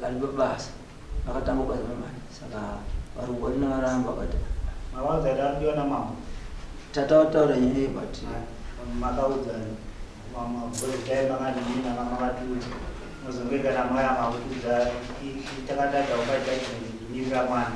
Albabas, nakatamo ka naman saka Varikuda na ramba kata. Mawauza ndio na mama. Tatautaura nyine but makauza mama bwele mangani na mama watu muzongeka na maya makuza itakatata ukaita nyinga mwana.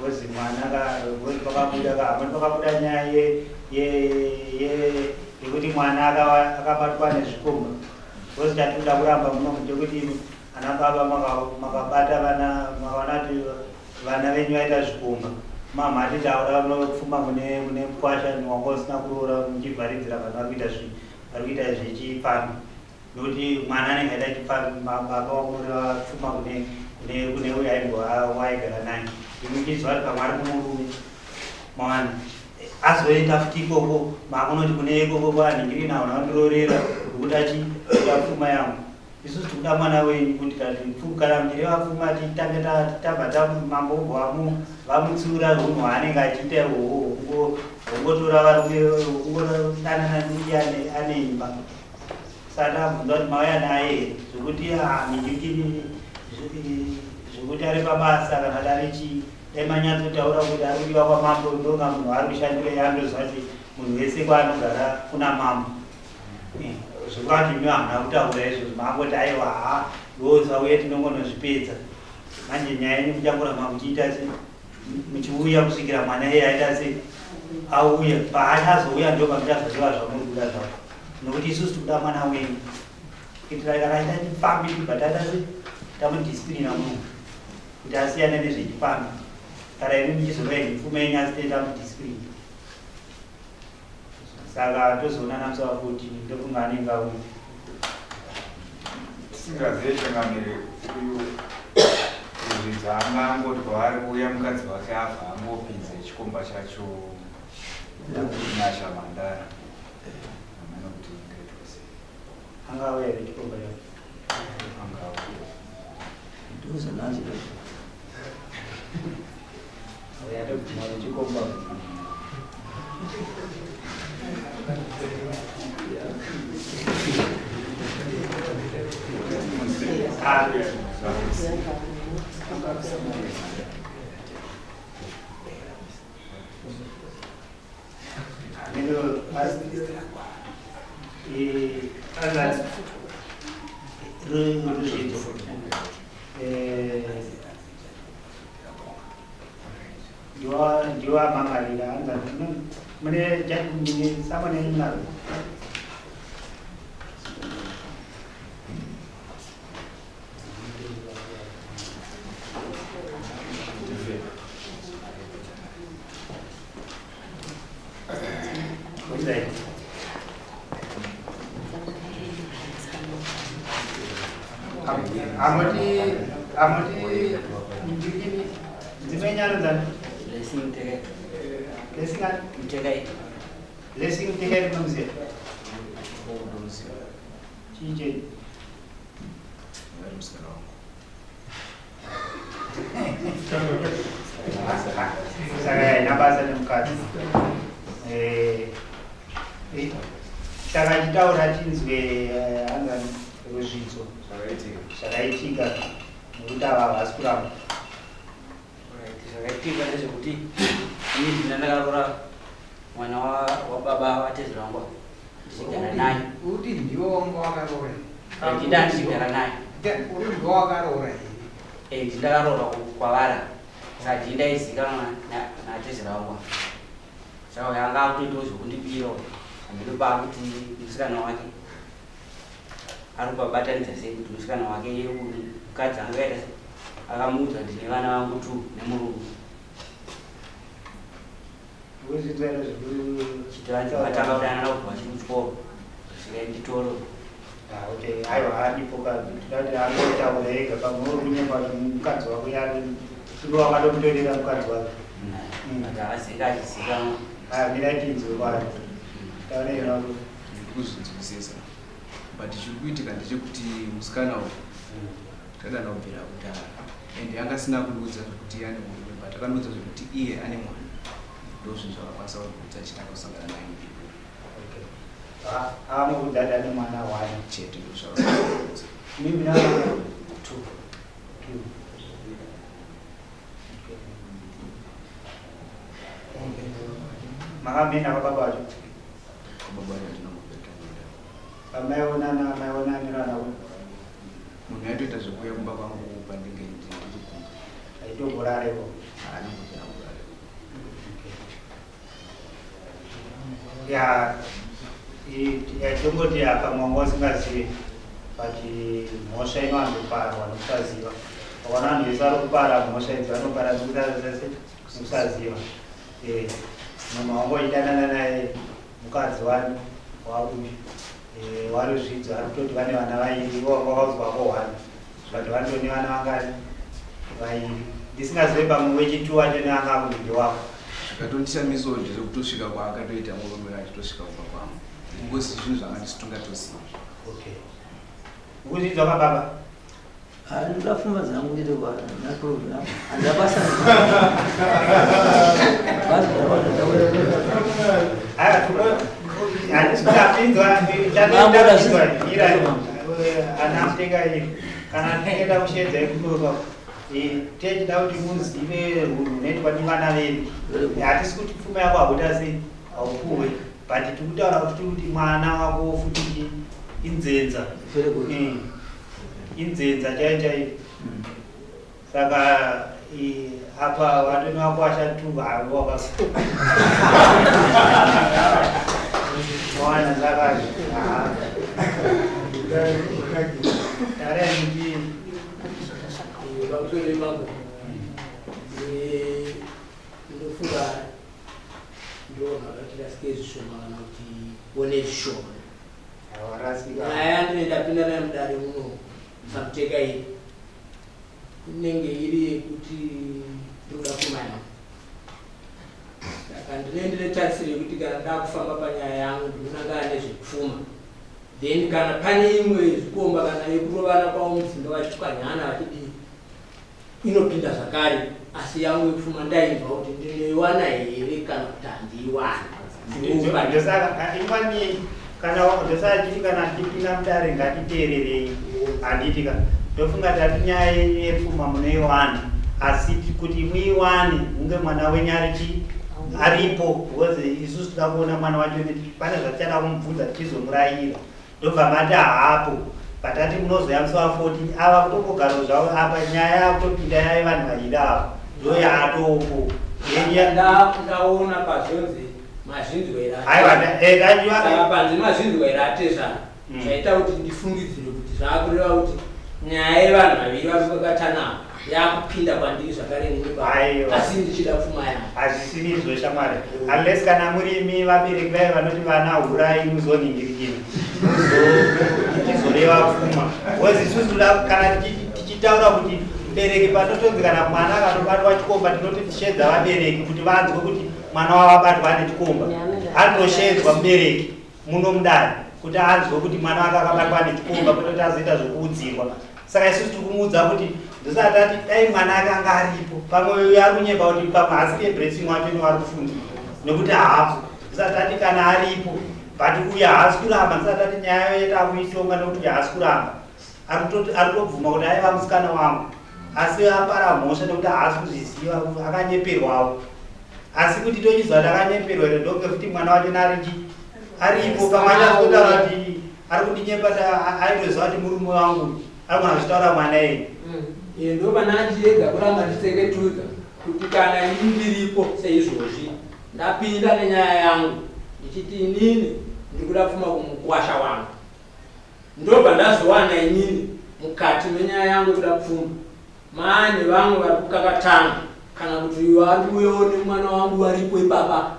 Wozi mwana ka wozi pakabuda ka abantu pakabuda nyaye ye yekuti mwana akabatwa nezvikomba. Wozi tatuda kuramba muno kuti ana baba makabata vana venyu vaita zvikomba. Mama ati taura Pfuma mune Kumukwasha wanga usina kuroora muchivharidzira vanhu vari kuita zvechifambi. Nokuti mwana anenge aita chifambi, baba wamureva Pfuma kune uyo aimbova waigara naye. Imuchizwa kuti pamwe ari kumurume mawana azoenda futi ikoko makunoti kune ikoko anhingiri nawo nakundirorera kuti achida Pfuma yangu. Isusu tikuda mwana wenyu kuti kana mureva Pfuma titange tabva mambo vamutsiura runhu anenge achiita ungotora varume ungodanana niki ane imba. Saka tabvunza kuti mauya naye zvokuti mijikini zvokuti ari pabasa kana dari chii daimanyatsotaura kuti ari kudiwa kwamambo ndonga munhu ari kushandira yandoziva kuti munhu wese kwaanogara kuna mambo. Zvokati imi hamuna kutaura izvozvo mangoti aiwa ndozauye tinongonozvipedza. Manje nyaya yenyu muchangoramba muchiita se muchiuya kusvikira mwana iye aita se auya paachazouya ndo pamuchazoziva zvamuri kuda zvavo. Nokuti isusu tikuda mwana wenyu kuitira kana aita chifambi tibhatata se tamudhisipirina munhu kuti asiyane nezvechifambi. Kana imi muchizova ine Pfuma yenyu asi tei tamudhisipirina. Saka tozoona namusi wafuti ndofunga anenge auya. Tisingazive chengamire uyu kuzvidza angangoti kwaari kuuya mukadzi wake abva angopinze chikomba chacho nyasha mandara amene kuti ingaitwa sei. Angauya ere chikomba chacho? Angauya. ndozanazi auya toguma nechikomba. Dua mangalila anda mene jadi sama dengan benar. Amati begini sebenarnya dan blessing tege blessing kan tege blessing tege belum sih cije saya nabasa nemkati saka chitaura chinzwe angani ruzvidzo zvakaitika nekuti ava havasi kuramba. Zvakaitika ndezvekuti ini zvina ndakarora mwana wababa watezvara ndichigara naye. Kuti ndiwo wanga wakarora ndida ndichigara naye. Uri ndiwo wakarora here? Ndakarora kwavara saka ndaizikanwa natezvara wangu. Saka yanga akutoitawo zvokundibira andidopa kuti musikana wake ari kubabatanidza sei kuti musikana wake mukadzi angaita akamuudza kuti ndine vana vangu 2 nemurume. chitanga kuti anana kubva chimuchikoro kusvika nditoro. Okay, aiwa adipoka kuti anotaura ega pamwe uri kunyemba kuti mukadzi wako yari ndiwo wakatomutorera mukadzi wake. akazikanwa miratinzwa taurera kuzvinzwisisa but chirikuitika ndechekuti musikana takadana kubvira kudhara ende angasina kududza kuti ane murume but akandudza zvekuti iye ane mwana ndozvinhu zvakakwanisa kuti achitanga kusangana naye amukudhada nemwana wani chete ndozvakakudza mimi na two makamena kababa wacho kababa wacho ndinomubereka amaionanirana munhu aitoita zvekuuya kumba kwangu pandinge ndirikumba aitogorareko anogona kurareko tongoti akamwanga usingazivi pati mhosva inowanzoparwa nokusaziva vakaona vanhu vese vari kupara mhosva idzi vanopara nokusaziva munhu wangoidanana naye mukadzi wani wabushi wari zvidzo ari kutoti vane vana vairi vakauzwako hwana zvati vandoni vana vangani vairi ndisingazive pamwe wechitu wacho neanga akundi wako zvikatondishamisawo ndezvekutosvika kwaakatoita murume achitosvika kubva kwamo ngosi zvinhu zvanga ndisitongatosiva ukuzvidzwa kababa ndoda pfuma dzangu ndiri naprogram handabasa anamutenga iri kana tinoenda kushedza ikudoka techida kuti muzive hunhu unoitwa nevana vedu hatisi kuti pfuma yako hakuita sei haupuwe but tikutaura kuti tiri kuti mwana wako futi inzenza inzenza chaichaivo saka apa vatoni wako vashatuka hawaka wana saka taraniki vamusoro ipapo ndofunga ndovakatirasike zvishoma kana kuti one zvishoma nyaya ndinendapinda naye mudare muno samuteka iri inenge iri yekuti ndoda pfuma yangu saka ndinendine tarisiro yekuti kana ndakufamba panyaya yangu ndinonangana nezvepfuma then kana pane imwe zvikomba kana yekurovana kwavo mudzimba vachitwanyana vachidii inopinda zvakare asi yangu yepfuma ndainzwa kuti ndinoiwana here kana kuti handiiwani ndosaka imwani kana ndosachiti kana tipinda mudare ngatiteererei handitika ndofunga tati nyaya yepfuma munoiwana asi kuti muiwane unge mwana wenyu aripo because isusu toda kuona mwana wacho pane zvatichada kumubvunza tichizomurayira ndobva mati hapo patati munozoyamisa va14 ava kutongogaro zvavo apa nyaya yakutopinda yaye vanhu vaida avo ndo yaatopo ndaona pazvonzi mazvinzwera panzi mazvinzwera atezvana zvaita kuti ndifungidzire kuti zvaakureva kuti nyaya yevanhu vaviri vakakatana yakupinda kwandiri zvakare neniba asi ndichida pfuma yangu hazvisinizvo shamwari unless kana murimi vabereki vai vanoti vana hurai muzoningirikina tizoreva pfuma because isusu kana tichitaura kuti mubereki panotonzi kana mwana akanobatwa chikomba tinoti tishedza vabereki kuti vanzwe kuti mwana wavabatwa ane chikomba anoshedzwa mubereki muno mudare kuti anzwe kuti mwana wake akabatwa ane chikomba kutoti azoita zvokuudzirwa saka isusu tikumuudza kuti ndosati ati dai mwana ake anga aripo pamwe ari kunyemba kuti pamwe hasi keblessing wacho nevari kufunda nekuti hapo ndosati ati kana aripo but uya haasi kuramba ndosati ati nyaya yetakuitonga nekuti haasi kuramba ari kutobvuma kuti aiva musikana wangu asi apara mhosva nekuti haasi kuzviziva akanyeperwawo asi kuti tochizwa kuti akanyeperwa ere ndoke futi mwana wacho aripo pamwe achazokutaura kuti ari kundinyepata aitoziva kuti murume wangu ari kuna zvitaura mwana eye ndo pana ndiega kuramba ndiseketudza kuti kana ndiripo seizvozvi ndapinda nenyaya yangu ndichiti inini ndikuda pfuma kumukwasha wangu ndobva ndazowana inini mukati menyaya yangu kuda pfuma maane vamwe vari kukakatana kana kuti vari kuyeone mwana wangu varipo ipapa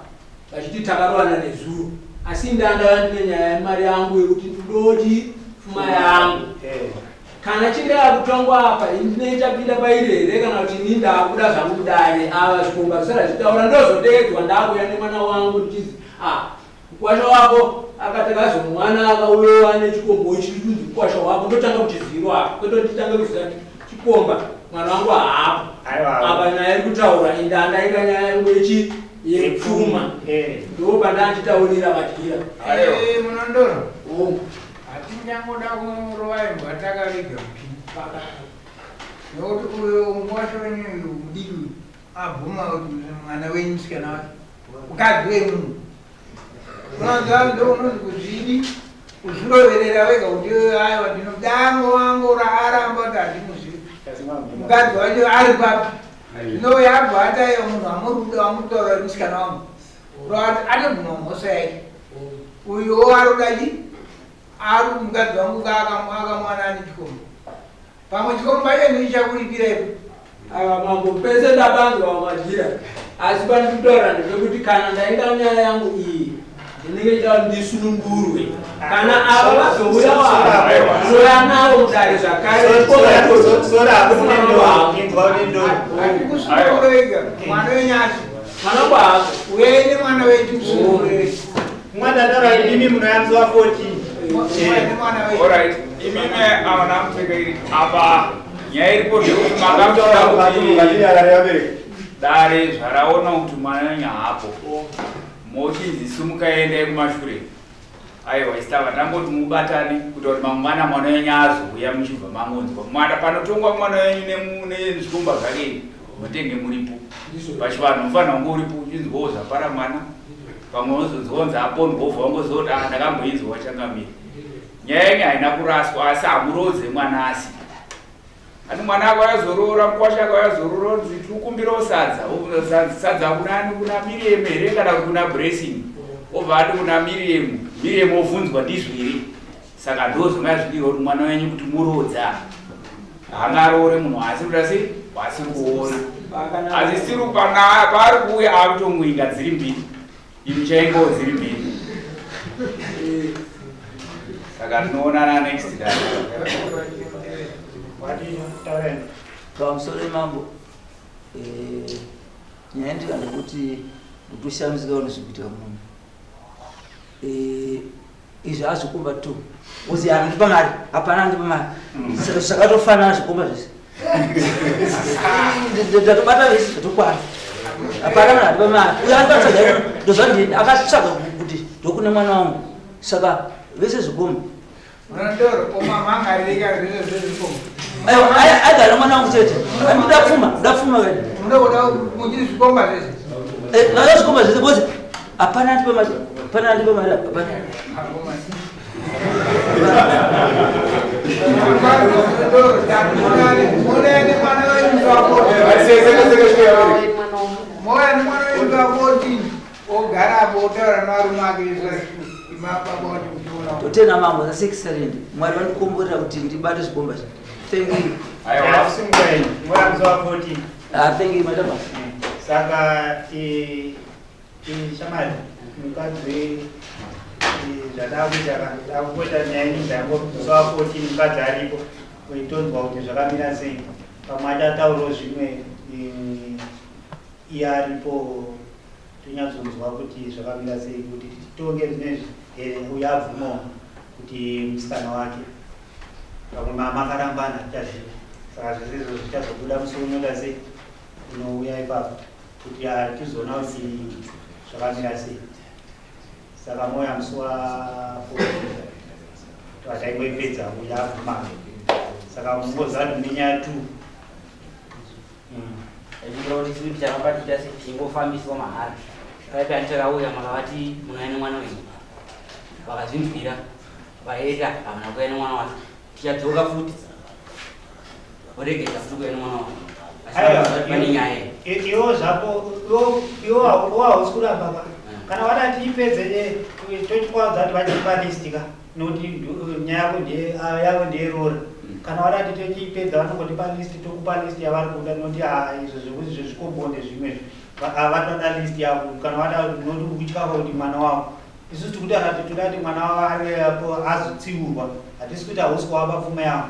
vachiti takarowana nezuro asi ndandava ndine nyaya yemari yangu yekuti ndodoti pfuma yangu kana chinga kutongwa apa inoita pinda pairere kana kuti ini ndakuda zvangu kudare ava zvikomba zvisara zvitaura ndozotedzwa ndakuya nemwana wangu ndichizi mukwasha wako akatakazo mwana akauyowa nechikombo chiri kunzi mukwasha wako ndotanga kuchizirwa apa kwete nditanga kuziva chikomba mwana wangu haapo apa nyaya iri kutaura ende andaika nyaya yangu yepfuma ndopa ndanchitaurira madhira munondora hatinyangoda kurovairwa takarega kupi nokuti uyo mukwasha wenyu mudiki abvuma kuti mwana wenyu musikana wake mukadzi wemunhu unoziva ndo unozi kuzvidi kuzviroverera wega kuti aiwa ndinodango wangu raaramba kuti handimuzivi mukadzi wacho ari papi zvino yabva ataiwa munhu amuruda wamutaura kuti musikana wangu rovati atoguma mhoso yake uyowo arodaji ari mukadzi wangu akamwana ane chikomba pamwe chikomba iye ndichakuripiraipo mambo pese ndabanzwa madhira asi pandiri kutaura ndezvekuti kana ndainga nyaya yangu iyi ndinenge ndida kuti ndisunungurwe kana ava vazouya vanoya navo mudare zvakare hatikusunungurwega mwana wenyasi mwana kwako uende mwana wetu usunungurwe mwana dara imi munoyanzwa 14 alright imime avana mupfekeri apa nyaya iripo ndekuti makatoda kuti dare zvaraona kuti mwana wenyu haapo mochinzi simukaendai kumashure aiwa isitava tangoti mubatane kuita kuti mangwana mwana wenyu azouya muchibva mangonzwa mwana panotongwa mwana wenyu nezvikomba zvake mutenge muripo pachivanhu mufanira kunge uripo uchinzwawo zvapara mwana pamwe uzonzonza apondobva wangozoti ndakamboinzwa wachangamira nyaya yenyu haina kuraswa asi hamurodze mwana asi ani mwana ako yazorora mukwasha ako yazorora kuti tikukumbirawo sadza kunani kuna Miriam here kana kuna Blessing obva ati kuna Miriam ovhunzwa ndizviri saka ndozongazvidiro kuti mwana wenyu kuti murodza hangaroore munhu asi kuda sei wasiri kuona asi siri paari kuuya akutomwinga dziri mbiri imuchaingawo dziri mbiri saka tinoonana next time pamusoro mambo nyaya ndikanda kuti ndotoshamisika unozvikuitika muno izvi azvikomba tu uzi handipa mari hapana ndipa mari saka zvakatofanana zvikomba zvese ndatobata vese zvatokwana hapana mari handipa mari uyo andipatsvaga ndozvandini akatsvaga kuti ndokune mwana wangu saka vese zvikomba munondoro omamangaririka zvese zvezvikomba agara mwana wangu chete ndapfuma wena munoda muchiri zvikomba zvese vana zvikomba zvese bose hapana andipa mari hapana andipa mari hapana muende mwana wenyu vakoti ogarapo otaura narume ake totena mambo za6 mwari vandikomborera kuti ndibate zvikomba zvi thank you thank you madam saka shamari mukadzi zvadakuita nyaya inzango musa 14 mukadzi aripo weitonzwa kuti zvakamira sei pamwe achataurawo zvimwe iye aripo tonyatsonzwa kuti zvakamira sei kuti titonge zvinezvi uyo abvumawo kuti musikana wake pamwe makarambana tichaziva saka zvesezvo zvichazobuda musi unoda sei unouya ipapo kuti tizoona kuti zvakamira sei saka moya musi wataingoipedza uyo abvuma saka mungoziva kuti nenyaya 2 kuti chakabatita sechingofambiswa mahara kaikandirauya makavati munoya nemwana wenyu vakazvinzwira vaenda havana kuya nemwana wacho tichadzoka futi voregeza futi kuya nemwana wacho pane nyaya iwo zvapo iwo hausi kuramba kana vada tiipedze tochikwadza kuti vachipa listika nokuti nyaya yavo ndeyerora kana vada ti tochiipedza vanongotipa listi tokupa listi yavari kuda nokuti izvo zvekuti zvezvikombonde zvimwe vatoda listi yavo kana vada nokuti kutyava kuti mwana wavo isusu tikutaura kuti toda kuti mwana wavo ariapo azotsiurwa hatisi kuti hausi kuwapa pfuma yavo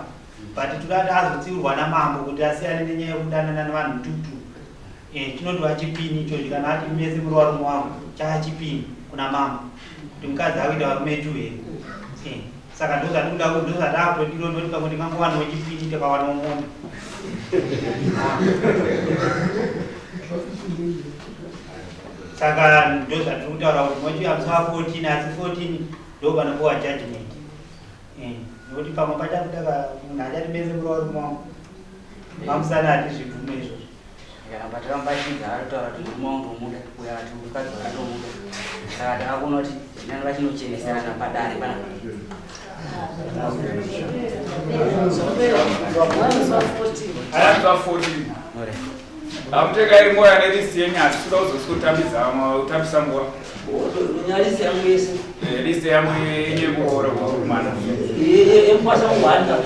but tudati azotsiurwa namambo kuti asiyane nenyaya yekudanana nevanhu tutu chinodiwa chipini ichochi kana ati mese muri varume wangu chaachipini kuna mambo kuti mukadzi akuita varume tu here saka ndozvatakutodiro ndoti pamwe ndingangowanawo chipini takawanawo mombe saka ndozvatiri kutaura kuti mochiya musa 14 asi 14 ndopanopowa judgment nokuti pamwe pachakutaka munhu achati mese muri varume wangu mamusana ati zvibvumo izvozvo kana patakambachidza aritaura kuti murume wangu ndomuda uya ati mukadzi wakatomuda saka takakuona kuti nani vachinocheneserana padare panapa Anatwa 14. Amuteka iri moya nelisi yenyasi kuda kuzosutambidza utambisa nguva. Nyalisi yangu yese. Lisi yangu yenyengoro kumana. Emkwasha ngwanda.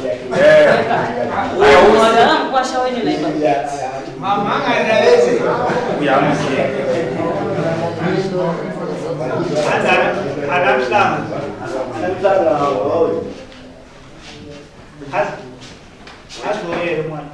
Mwana mkwasha wenye naiba. Mama ngana wese. Kuyamusi. Anamshlanga. Anamshlanga. Has. Has no way, man.